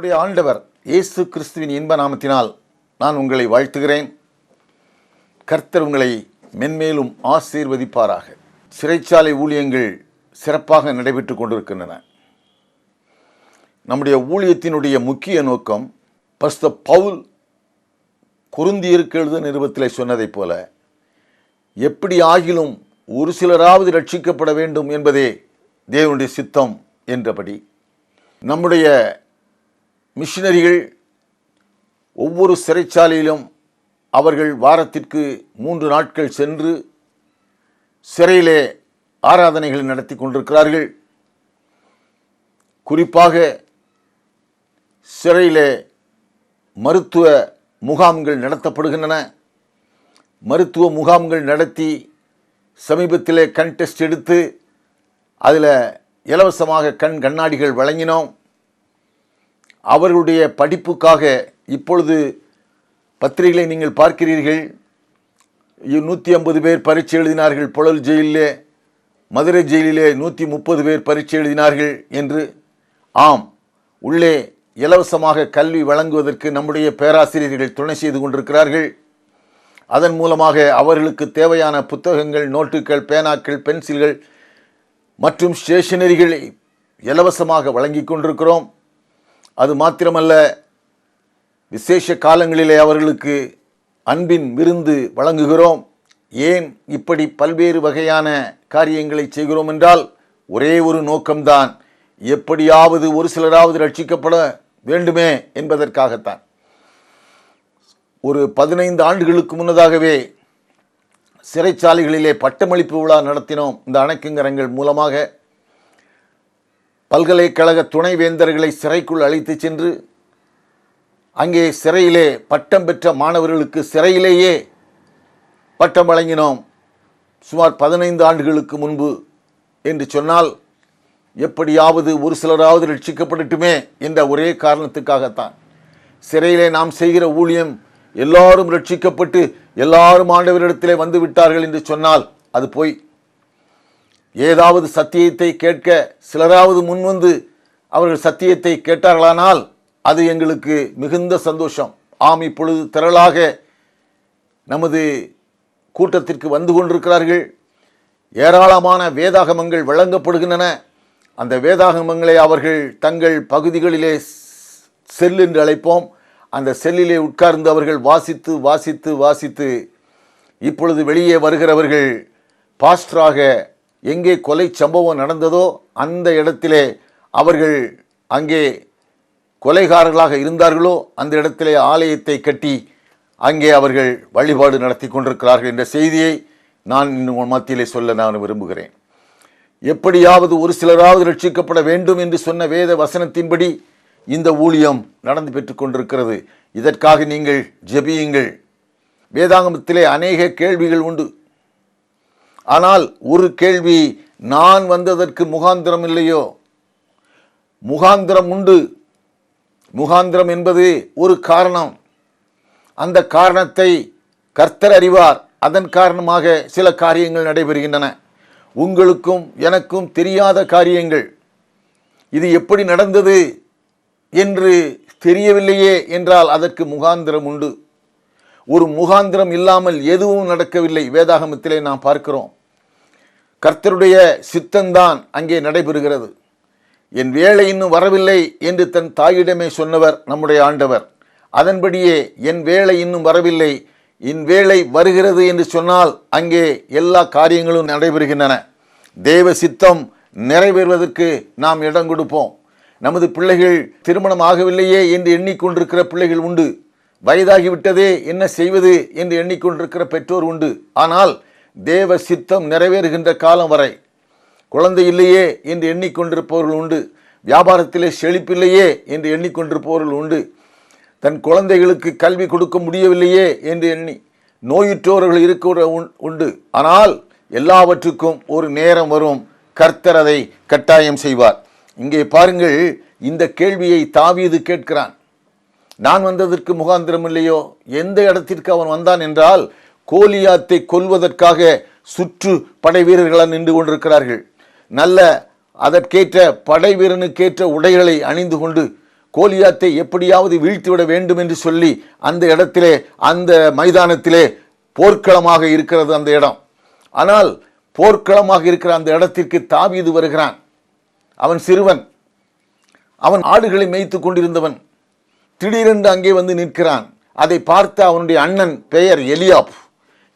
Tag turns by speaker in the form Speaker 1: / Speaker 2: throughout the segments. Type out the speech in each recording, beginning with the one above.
Speaker 1: நம்முடைய ஆண்டவர் இயேசு கிறிஸ்துவின் இன்ப நாமத்தினால் நான் உங்களை வாழ்த்துகிறேன். கர்த்தர் உங்களை மென்மேலும் ஆசீர்வதிப்பாராக. சிறைச்சாலை ஊழியங்கள் சிறப்பாக நடைபெற்று கொண்டிருக்கின்றன. நம்முடைய ஊழியத்தினுடைய முக்கிய நோக்கம் பரிசுத்த பவுல் கொரிந்தியருக்கு எழுதிய நிருபத்திலே சொன்னதைப் போல எப்படி ஆகிலும் ஒரு சிலராவது ரட்சிக்கப்பட வேண்டும் என்பதே தேவனுடைய சித்தம் என்றபடி நம்முடைய மிஷனரிகள் ஒவ்வொரு சிறைச்சாலையிலும் அவர்கள் வாரத்திற்கு 3 நாட்கள் சென்று சிறையிலே ஆராதனைகளை நடத்தி கொண்டிருக்கிறார்கள். குறிப்பாக சிறையிலே மருத்துவ முகாம்கள் நடத்தப்படுகின்றன. மருத்துவ முகாம்கள் நடத்தி சமீபத்திலே கண் டெஸ்ட் எடுத்து அதில் இலவசமாக கண்ணாடிகள் வழங்கினோம். அவர்களுடைய படிப்புக்காக இப்பொழுது பத்திரிகைகளை நீங்கள் பார்க்கிறீர்கள். 150 பேர் பரீட்சை எழுதினார்கள் புழல் ஜெயிலிலே, மதுரை ஜெயிலிலே 130 பேர் பரீட்சை எழுதினார்கள் என்று. ஆம், உள்ளே இலவசமாக கல்வி வழங்குவதற்கு நம்முடைய பேராசிரியர்கள் துணை செய்து கொண்டிருக்கிறார்கள். அதன் மூலமாக அவர்களுக்கு தேவையான புத்தகங்கள், நோட்டுகள், பேனாக்கள், பென்சில்கள் மற்றும் ஸ்டேஷனரிகளை இலவசமாக வழங்கி கொண்டிருக்கிறோம். அது மாத்திரமல்ல, விசேஷ காலங்களிலே அவர்களுக்கு அன்பின் விருந்து வழங்குகிறோம். ஏன் இப்படி பல்வேறு வகையான காரியங்களை செய்கிறோம் என்றால் ஒரே ஒரு நோக்கம்தான், எப்படியாவது ஒரு சிலராவது ரட்சிக்கப்பட வேண்டுமே என்பதற்காகத்தான். ஒரு 15 ஆண்டுகளுக்கு முன்னதாகவே சிறைச்சாலைகளிலே பட்டமளிப்பு விழா நடத்தினோம். இந்த அணைக்குங்கரங்கள் மூலமாக பல்கலைக்கழக துணைவேந்தர்களை சிறைக்குள் அழைத்து சென்று அங்கே சிறையிலே பட்டம் பெற்ற மாணவர்களுக்கு சிறையிலேயே பட்டம் வழங்கினோம். சுமார் 15 ஆண்டுகளுக்கு முன்பு என்று சொன்னால் எப்படியாவது ஒரு சிலராவது ரட்சிக்கப்படட்டுமே என்ற ஒரே காரணத்துக்காகத்தான். சிறையிலே நாம் செய்கிற ஊழியம் எல்லாரும் ரட்சிக்கப்பட்டு எல்லாரும் ஆண்டவரிடத்திலே வந்து விட்டார்கள் என்று சொன்னால் அது போய். ஏதாவது சத்தியத்தை கேட்க சிலராவது முன்வந்து அவர்கள் சத்தியத்தை கேட்டார்களானால் அது எங்களுக்கு மிகுந்த சந்தோஷம். ஆம், இப்பொழுது திரளாக நமது கூட்டத்திற்கு வந்து கொண்டிருக்கிறார்கள். ஏராளமான வேதாகமங்கள் வழங்கப்படுகின்றன. அந்த வேதாகமங்களை அவர்கள் தங்கள் பகுதிகளிலே செல் என்று அழைப்போம், அந்த செல்லிலே உட்கார்ந்து அவர்கள் வாசித்து வாசித்து வாசித்து இப்பொழுது வெளியே வருகிறவர்கள் பாஸ்டராக எங்கே கொலை சம்பவம் நடந்ததோ அந்த இடத்திலே அவர்கள் அங்கே கொலைகாரர்களாக இருந்தார்களோ அந்த இடத்திலே ஆலயத்தை கட்டி அங்கே அவர்கள் வழிபாடு நடத்தி கொண்டிருக்கிறார்கள் என்ற செய்தியை நான் இன்னும் மத்தியிலே சொல்ல நான் விரும்புகிறேன். எப்படியாவது ஒரு சிலராவது ரட்சிக்கப்பட வேண்டும் என்று சொன்ன வேத வசனத்தின்படி இந்த ஊழியம் நடந்து பெற்று கொண்டிருக்கிறது. இதற்காக நீங்கள் ஜெபியுங்கள். வேதாகமத்திலே அநேக கேள்விகள் உண்டு. ஆனால் ஒரு கேள்வி, நான் வந்ததற்கு முகாந்திரம் இல்லையோ? முகாந்திரம் உண்டு. முகாந்திரம் என்பது ஒரு காரணம். அந்த காரணத்தை கர்த்தர் அறிவார். அதன் காரணமாக சில காரியங்கள் நடைபெறுகின்றன. உங்களுக்கும் எனக்கும் தெரியாத காரியங்கள். இது எப்படி நடந்தது என்று தெரியவில்லையே என்றால் அதற்கு முகாந்திரம் உண்டு. ஒரு முகாந்திரம் இல்லாமல் எதுவும் நடக்கவில்லை. வேதாகமத்திலே நாம் பார்க்கிறோம். கர்த்தருடைய சித்தம்தான் அங்கே நடைபெறுகிறது. என் வேலை இன்னும் வரவில்லை என்று தன் தாயிடமே சொன்னவர் நம்முடைய ஆண்டவர். அதன்படியே என் வேலை இன்னும் வரவில்லை, என் வேலை வருகிறது என்று சொன்னால் அங்கே எல்லா காரியங்களும் நடைபெறுகின்றன. தேவ சித்தம் நிறைவேறுவதற்கு நாம் இடம் கொடுப்போம். நமது பிள்ளைகள் திருமணம் ஆகவில்லையே என்று எண்ணிக்கொண்டிருக்கிற பிள்ளைகள் உண்டு. வயதாகிவிட்டதே என்ன செய்வது என்று எண்ணிக்கொண்டிருக்கிற பெற்றோர் உண்டு. ஆனால் தேவ சித்தம் நிறைவேறுகின்ற காலம் வரை குழந்தை இல்லையே என்று எண்ணிக்கொண்டிருப்பவர்கள் உண்டு. வியாபாரத்திலே செழிப்பில்லையே என்று எண்ணிக்கொண்டிருப்பவர்கள் உண்டு. தன் குழந்தைகளுக்கு கல்வி கொடுக்க முடியவில்லையே என்று எண்ணி நோயுற்றவர்கள் இருக்கிற உண்டு. ஆனால் எல்லாவற்றுக்கும் ஒரு நேரம் வரும். கர்த்தர் அதை கட்டாயம் செய்வார். இங்கே பாருங்கள், இந்த கேள்வியை தாவீது கேட்கிறான். நான் வந்ததற்கு முகாந்திரம் இல்லையோ? எந்த இடத்திற்கு அவன் வந்தான் என்றால் கோலியாத்தை கொல்வதற்காக சுற்று படை வீரர்களால் நின்று கொண்டிருக்கிறார்கள். நல்ல அதற்கேற்ற படை வீரனுக்கேற்ற உடைகளை அணிந்து கொண்டு கோலியாத்தை எப்படியாவது வீழ்த்திவிட வேண்டும் என்று சொல்லி அந்த இடத்திலே, அந்த மைதானத்திலே போர்க்களமாக இருக்கிறது அந்த இடம். ஆனால் போர்க்களமாக இருக்கிற அந்த இடத்திற்கு தாவீது வருகிறான். அவன் சிறுவன், அவன் ஆடுகளை மேய்த்து கொண்டிருந்தவன். திடீரென்று அங்கே வந்து நிற்கிறான். அதை பார்த்த அவனுடைய அண்ணன் பெயர் எலியாப்.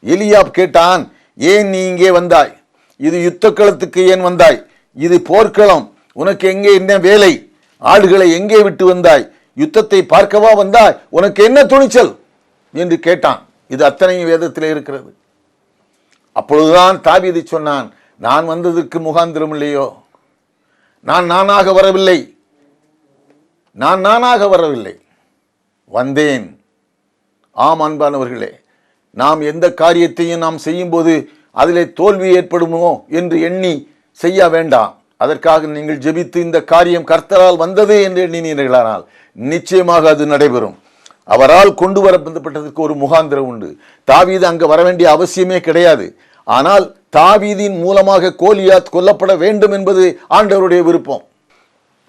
Speaker 1: எலியாப் கேட்டான், ஏன் நீ இங்கே வந்தாய்? இது யுத்த களத்துக்கு ஏன் வந்தாய்? இது போர்க்களம், உனக்கு எங்கே என்ன வேலை? ஆடுகளை எங்கே விட்டு வந்தாய்? யுத்தத்தை பார்க்கவா வந்தாய்? உனக்கு என்ன துணிச்சல் என்று கேட்டான். இது அத்தனையும் வேதத்திலே இருக்கிறது. அப்பொழுதுதான் தாவீது சொன்னான், நான் வந்ததற்கு முகாந்திரம் இல்லையோ? நான் நானாக வரவில்லை, வந்தேன். ஆம் அன்பானவர்களே, நாம் எந்த காரியத்தையும் நாம் செய்யும் போது அதிலே தோல்வி ஏற்படுமோ என்று எண்ணி செய்ய வேண்டாம். அதற்காக நீங்கள் ஜெபித்து இந்த காரியம் கர்த்தரால் வந்தது என்று எண்ணினீர்களானால் நிச்சயமாக அது நடைபெறும். அவரால் கொண்டு வரப்பட்டதற்கு ஒரு முகாந்திரம் உண்டு. தாவீது அங்கு வர வேண்டிய அவசியமே கிடையாது. ஆனால் தாவீதின் மூலமாக கோலியாத் கொல்லப்பட வேண்டும் என்பது ஆண்டவருடைய விருப்பம்.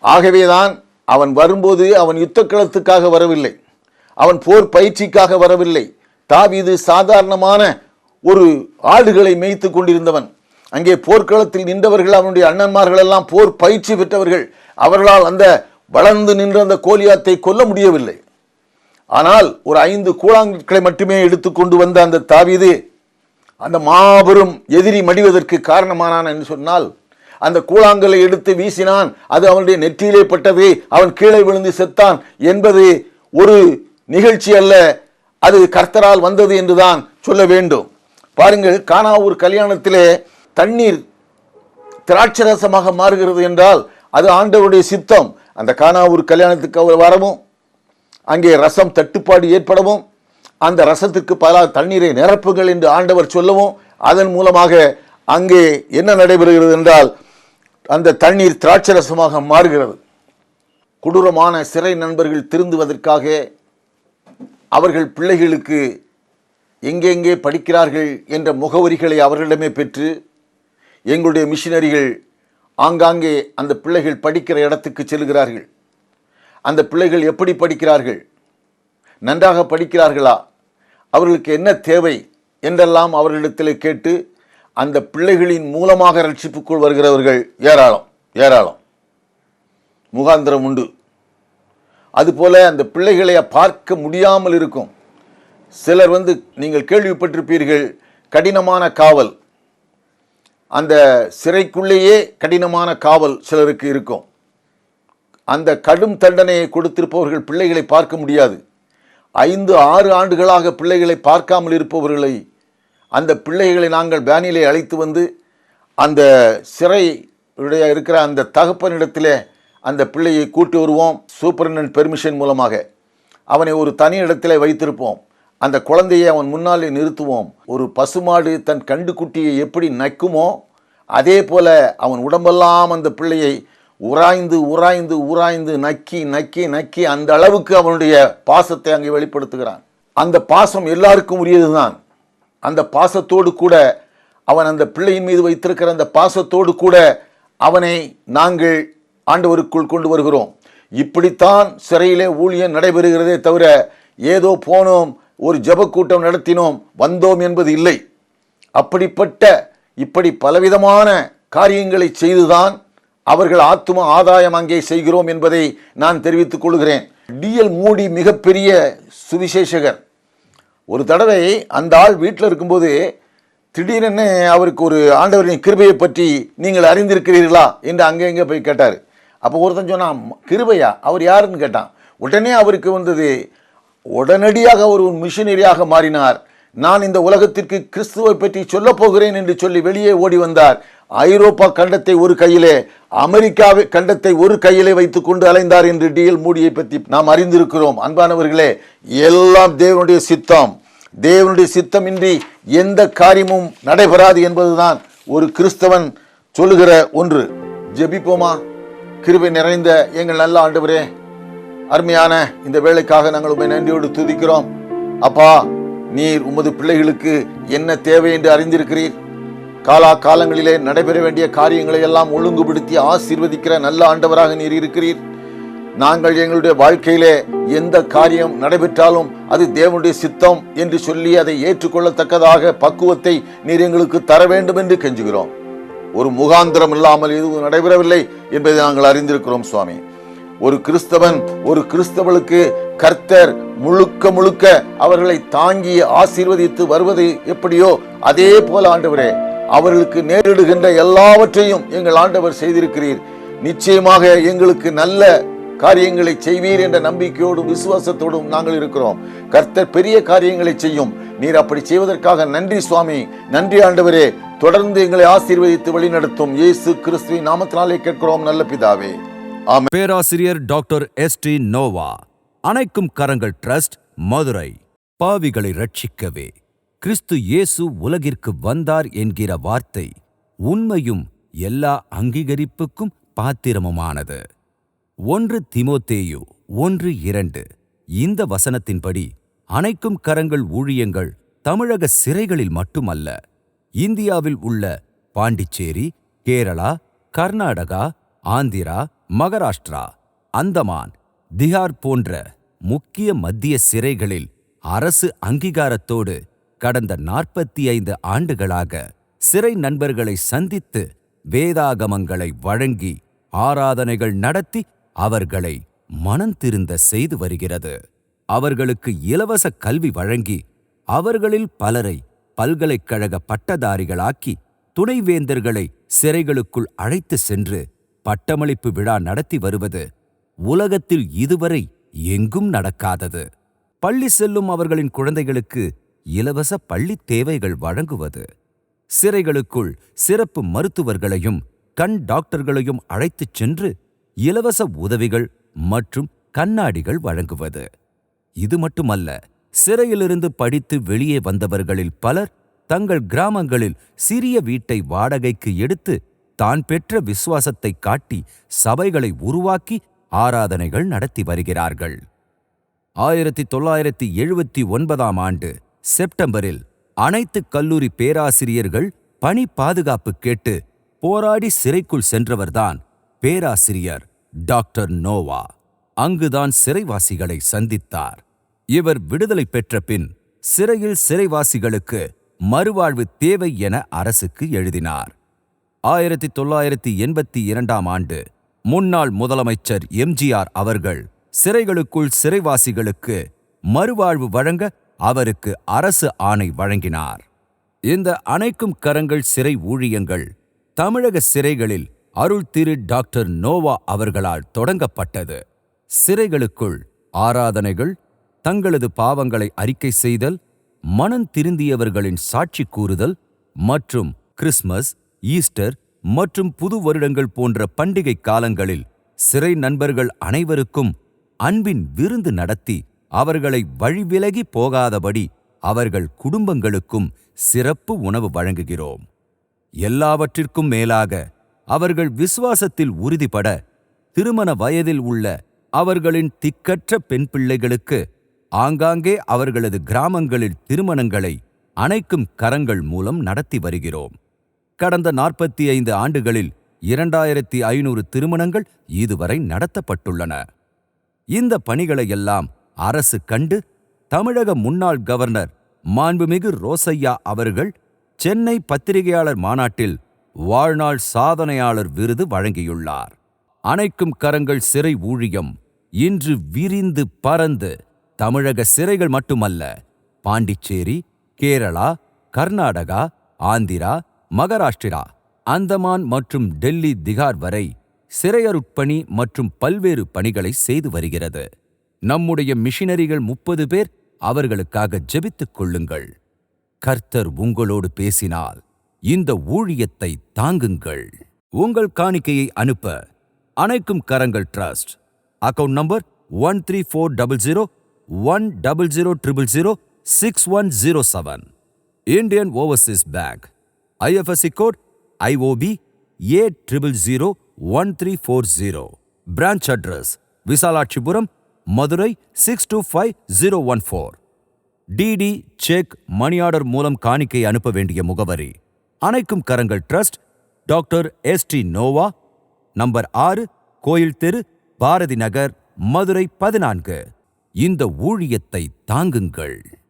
Speaker 1: ஆகவேதான் அவன் வரும்போது அவன் யுத்த களத்துக்காக வரவில்லை, அவன் போர் பயிற்சிக்காக வரவில்லை. தாவீது சாதாரணமான ஒரு ஆடுகளை மேய்த்து கொண்டிருந்தவன். அங்கே போர்க்களத்தில் நின்றவர்கள் அவனுடைய அண்ணன்மார்கள் எல்லாம் போர் பயிற்சி பெற்றவர்கள். அவர்களால் அந்த வளர்ந்து நின்ற அந்த கோலியாத்தை கொல்ல முடியவில்லை. ஆனால் ஒரு 5 கூழாங்கற்களை மட்டுமே எடுத்து கொண்டு வந்த அந்த தாவீது அந்த மாபெரும் எதிரி மடிவதற்கு காரணமானான் என்று சொன்னால், அந்த கூழாங்கலை எடுத்து வீசினான், அது அவனுடைய நெற்றியிலே பட்டது, அவன் கீழே விழுந்து செத்தான் என்பது ஒரு நிகழ்ச்சி அல்ல, அது கர்த்தரால் வந்தது என்றுதான் சொல்ல வேண்டும். பாருங்கள், கானாவூர் கல்யாணத்திலே தண்ணீர் திராட்சரசமாக மாறுகிறது என்றால் அது ஆண்டவருடைய சித்தம். அந்த கானாவூர் கல்யாணத்துக்கு அவர் வரவும், அங்கே ரசம் தட்டுப்பாடு ஏற்படவும், அந்த ரசத்துக்கு பல தண்ணீரை நிரப்புங்கள் என்று ஆண்டவர் சொல்லவும், அதன் மூலமாக அங்கே என்ன நடைபெறுகிறது என்றால் அந்த தண்ணீர் திராட்சரசமாக மாறுகிறது. கொடூரமான சிறை நண்பர்கள் திருந்துவதற்காக அவர்கள் பிள்ளைகளுக்கு எங்கெங்கே படிக்கிறார்கள் என்ற முகவரிகளை அவர்களிடமே பெற்று எங்களுடைய மிஷினரிகள் ஆங்காங்கே அந்த பிள்ளைகள் படிக்கிற இடத்துக்கு செல்கிறார்கள். அந்த பிள்ளைகள் எப்படி படிக்கிறார்கள், நன்றாக படிக்கிறார்களா, அவர்களுக்கு என்ன தேவை என்றெல்லாம் அவர்களிடத்தில் கேட்டு அந்த பிள்ளைகளின் மூலமாக ரட்சிப்புக்குள் வருகிறவர்கள் ஏராளம் முகாந்திரம் உண்டு. அதுபோல அந்த பிள்ளைகளை பார்க்க முடியாமல் இருக்கும். சிலர் நீங்கள் கேள்விப்பட்டிருப்பீர்கள், கடினமான காவல், அந்த சிறைக்குள்ளேயே கடினமான காவல் சிலருக்கு இருக்கும். அந்த கடும் தண்டனையை கொடுத்திருப்பவர்கள் பிள்ளைகளை பார்க்க முடியாது. 5-6 ஆண்டுகளாக பிள்ளைகளை பார்க்காமல் இருப்பவர்களை, அந்த பிள்ளைகளை நாங்கள் பேனிலே அழைத்து வந்து அந்த சிறை இருக்கிற அந்த தகப்பனிடத்திலே அந்த பிள்ளையை கூட்டி வருவோம். சூப்பரிண்டென்டென்ட் பெர்மிஷன் மூலமாக அவனை ஒரு தனி இடத்திலே வைத்திருப்போம். அந்த குழந்தையை அவன் முன்னாலே நிறுத்துவோம். ஒரு பசுமாடு தன் கண்டுக்குட்டியை எப்படி நக்குமோ அதே போல அவன் உடம்பெல்லாம் அந்த பிள்ளையை உராய்ந்து நக்கி அந்த அளவுக்கு அவனுடைய பாசத்தை அங்கே வெளிப்படுத்துகிறான். அந்த பாசம் எல்லாருக்கும் உரியதுதான். அந்த பாசத்தோடு கூட அவன் அந்த பிள்ளையின் மீது வைத்திருக்கிற அந்த பாசத்தோடு கூட அவனை நாங்கள் ஆண்டவருக்குள் கொண்டு வருகிறோம். இப்படித்தான் சிறையிலே ஊழியம் நடைபெறுகிறதே தவிர ஏதோ போனோம், ஒரு ஜெபக்கூட்டம் நடத்தினோம், வந்தோம் என்பது இல்லை. இப்படி பலவிதமான காரியங்களை செய்துதான் அவர்கள் ஆத்தும ஆதாயம் அங்கே செய்கிறோம் என்பதை நான் தெரிவித்துக் கொள்கிறேன். டிஎல் மூடி மிகப்பெரிய சுவிசேஷகர். ஒரு தடவை அந்த ஆள் வீட்டில் இருக்கும்போது திடீரென்னு அவருக்கு ஒரு ஆண்டவரின் கிருபையை பற்றி நீங்கள் அறிந்திருக்கிறீர்களா என்று அங்கே போய் கேட்டார். அப்போ ஒருத்தன் சொன்னான், கிருபையா, அவர் யாருன்னு கேட்டான். உடனே அவருக்கு உடனடியாக ஒரு மிஷினரியாக மாறினார். நான் இந்த உலகத்திற்கு கிறிஸ்துவை பற்றி சொல்ல போகிறேன் என்று சொல்லி வெளியே ஓடி வந்தார். ஐரோப்பா கண்டத்தை ஒரு கையிலே, அமெரிக்காவை கண்டத்தை ஒரு கையிலே வைத்துக் கொண்டு அலைந்தார் என்று டிஎல் மூடியை பற்றி நாம் அறிந்திருக்கிறோம். அன்பானவர்களே, எல்லாம் தேவனுடைய சித்தம். தேவனுடைய சித்தமின்றி எந்த காரியமும் நடைபெறாது என்பதுதான் ஒரு கிறிஸ்தவன் சொல்லுகிற ஒன்று. ஜெபிப்போமா? கிருபை நிறைந்த எங்கள் நல்ல ஆண்டவரே, அருமையான இந்த வேளைக்காக நாங்கள் உம்மை நன்றியோடு துதிக்கிறோம். அப்பா, நீர் உமது பிள்ளைகளுக்கு என்ன தேவை என்று அறிந்திருக்கிறீர். காலங்களிலே நடைபெற வேண்டிய காரியங்களை எல்லாம் ஒழுங்குபடுத்தி ஆசீர்வதிக்கிற நல்ல ஆண்டவராக நீர் இருக்கிறீர். நாங்கள் எங்களுடைய வாழ்க்கையிலே எந்த காரியம் நடைபெற்றாலும் அது தேவனுடைய சித்தம் என்று சொல்லி அதை ஏற்றுக்கொள்ளத்தக்கதாக பக்குவத்தை நீர் எங்களுக்கு தர வேண்டும் என்று கெஞ்சுகிறோம். ஒரு முகாந்திரம் இல்லாமல் எதுவும் நடைபெறவில்லை என்பதை நாங்கள் அறிந்திருக்கிறோம் சுவாமி. ஒரு கிறிஸ்தவன் ஒரு கிறிஸ்தவளுக்கு கர்த்தர் முழுக்க முழுக்க அவர்களை தாங்கி ஆசீர்வதித்து வருவது எப்படியோ அதே போல ஆண்டவரே, அவர்களுக்கு நேரிடுகின்ற எல்லாவற்றையும் எங்கள் ஆண்டவர் செய்திருக்கிறீர். நிச்சயமாக எங்களுக்கு நல்ல காரியங்களை செய்வீர் என்ற நம்பிக்கையோடும் விசுவாசத்தோடும் நாங்கள் இருக்கிறோம். கர்த்தர் பெரிய காரியங்களை செய்யும். நீர் அப்படி செய்வதற்காக நன்றி சுவாமி. நன்றி ஆண்டவரே. தொடர்ந்து எங்களை ஆசீர்வதித்து வழிநடத்தும் இயேசு கிறிஸ்துவின் நாமத்தினாலே கேட்கிறோம் நல்ல பிதாவே. ஆமென்.
Speaker 2: பேராசிரியர் டாக்டர் எஸ்டி நோவா, அணைக்கும் கரங்கள் ட்ரஸ்ட், மதுரை. பாவிகளை ரட்சிக்கவே கிறிஸ்து இயேசு உலகிற்கு வந்தார் என்கிற வார்த்தை உண்மையும் எல்லா அங்கீகரிப்புக்கும் பாத்திரமுமானது. 1 தீமோத்தேயு 1:2 இந்த வசனத்தின்படி அணைக்கும் கரங்கள் ஊழியங்கள் தமிழக சிறைகளில் மட்டுமல்ல, இந்தியாவில் உள்ள பாண்டிச்சேரி, கேரளா, கர்நாடகா, ஆந்திரா, மகாராஷ்டிரா, அந்தமான், திகார் போன்ற முக்கிய மத்திய சிறைகளில் அரசு அங்கீகாரத்தோடு கடந்த 45 ஆண்டுகளாக சிறை நண்பர்களை சந்தித்து வேதாகமங்களை வழங்கி ஆராதனைகள் நடத்தி அவர்களை மனந்திருந்த செய்து வருகிறது. அவர்களுக்கு இலவச கல்வி வழங்கி அவர்களில் பலரை பல்கலைக்கழக பட்டதாரிகளாக்கி துணைவேந்தர்களை சிறைகளுக்குள் அழைத்து சென்று பட்டமளிப்பு விழா நடத்தி வருவது உலகத்தில் இதுவரை எங்கும் நடக்காதது. பள்ளி செல்லும் அவர்களின் குழந்தைகளுக்கு இலவச பள்ளி தேவைகள் வழங்குவது, சிறைகளுக்குள் சிறப்பு மருத்துவர்களையும் கண் டாக்டர்களையும் அழைத்துச் சென்று இலவச உதவிகள் மற்றும் கண்ணாடிகள் வழங்குவது. இது மட்டுமல்ல, சிறையிலிருந்து படித்து வெளியே வந்தவர்களில் பலர் தங்கள் கிராமங்களில் சிறிய வீட்டை வாடகைக்கு எடுத்து தான் பெற்ற விசுவாசத்தை காட்டி சபைகளை உருவாக்கி ஆராதனைகள் நடத்தி வருகிறார்கள். 1979ஆம் ஆண்டு செப்டம்பரில் அனைத்து கல்லூரி பேராசிரியர்கள் பணி பாதுகாப்பு கேட்டு போராடி சிறைக்குள் சென்றவர்தான் பேராசிரியர் டாக்டர் நோவா. அங்குதான் சிறைவாசிகளை சந்தித்தார். இவர் விடுதலை பெற்ற பின் சிறையில் சிறைவாசிகளுக்கு மறுவாழ்வு தேவை என அரசுக்கு எழுதினார். 1982ஆம் ஆண்டு முன்னாள் முதலமைச்சர் எம்ஜிஆர் அவர்கள் சிறைகளுக்குள் சிறைவாசிகளுக்கு மறுவாழ்வு வழங்க அவருக்கு அரசு ஆணை வழங்கினார். இந்த அணைக்கும் கரங்கள் சிறை ஊழியங்கள் தமிழக சிறைகளில் அருள் திரு டாக்டர் நோவா அவர்களால் தொடங்கப்பட்டது. சிறைகளுக்குள் ஆராதனைகள், தங்களது பாவங்களை அறிக்கை செய்தல், மனம் திருந்தியவர்களின் சாட்சி கூறுதல் மற்றும் கிறிஸ்மஸ், ஈஸ்டர் மற்றும் புது வருடங்கள் போன்ற பண்டிகை காலங்களில் சிறை நண்பர்கள் அனைவருக்கும் அன்பின் விருந்து நடத்தி அவர்களை வழிவிலகி போகாதபடி அவர்கள் குடும்பங்களுக்கும் சிறப்பு உணவு வழங்குகிறோம். எல்லாவற்றிற்கும் மேலாக அவர்கள் விசுவாசத்தில் உறுதிபட திருமண வயதில் உள்ள அவர்களின் திக்கற்ற பெண் பிள்ளைகளுக்கு ஆங்காங்கே அவர்களது கிராமங்களில் திருமணங்களை அணைக்கும் கரங்கள் மூலம் நடத்தி வருகிறோம். கடந்த 45 ஆண்டுகளில் 2500 திருமணங்கள் இதுவரை நடத்தப்பட்டுள்ளன. இந்த பணிகளையெல்லாம் அரசு கண்டு தமிழக முன்னாள் கவர்னர் மாண்புமிகு ரோசய்யா அவர்கள் சென்னை பத்திரிகையாளர் மாநாட்டில் வாழ்நாள் சாதனையாளர் விருது வழங்கியுள்ளார். அணைக்கும் கரங்கள் சிறை ஊழியம் இன்று விரிந்து பறந்து தமிழக சிறைகள் மட்டுமல்ல, பாண்டிச்சேரி, கேரளா, கர்நாடகா, ஆந்திரா, மகாராஷ்டிரா, அந்தமான் மற்றும் டெல்லி, திகார் வரை சிறையருட்பணி மற்றும் பல்வேறு பணிகளை செய்து வருகிறது. நம்முடைய மிஷனரிகள் 30 பேர். அவர்களுக்காக ஜெபித்துக் கொள்ளுங்கள். கர்த்தர் உங்களோடு பேசினால் இந்த ஊழியத்தை தாங்குங்கள். உங்கள் காணிக்கையை அனுப்ப Anaikkum Karangal trust, account number 13400100006107, Indian overseas bank, IFSC code IOB A000134, branch address Visalakshipuram, Madurai 625014. DD cheque money order மூலம் காணிக்கை அனுப்ப வேண்டிய முகவரி Anaikkum Karangal trust, doctor ST Noah, number 6, கோயில் தெரு, பாரதி நகர், மதுரை 14. இந்த ஊழியத்தை தாங்குங்கள்.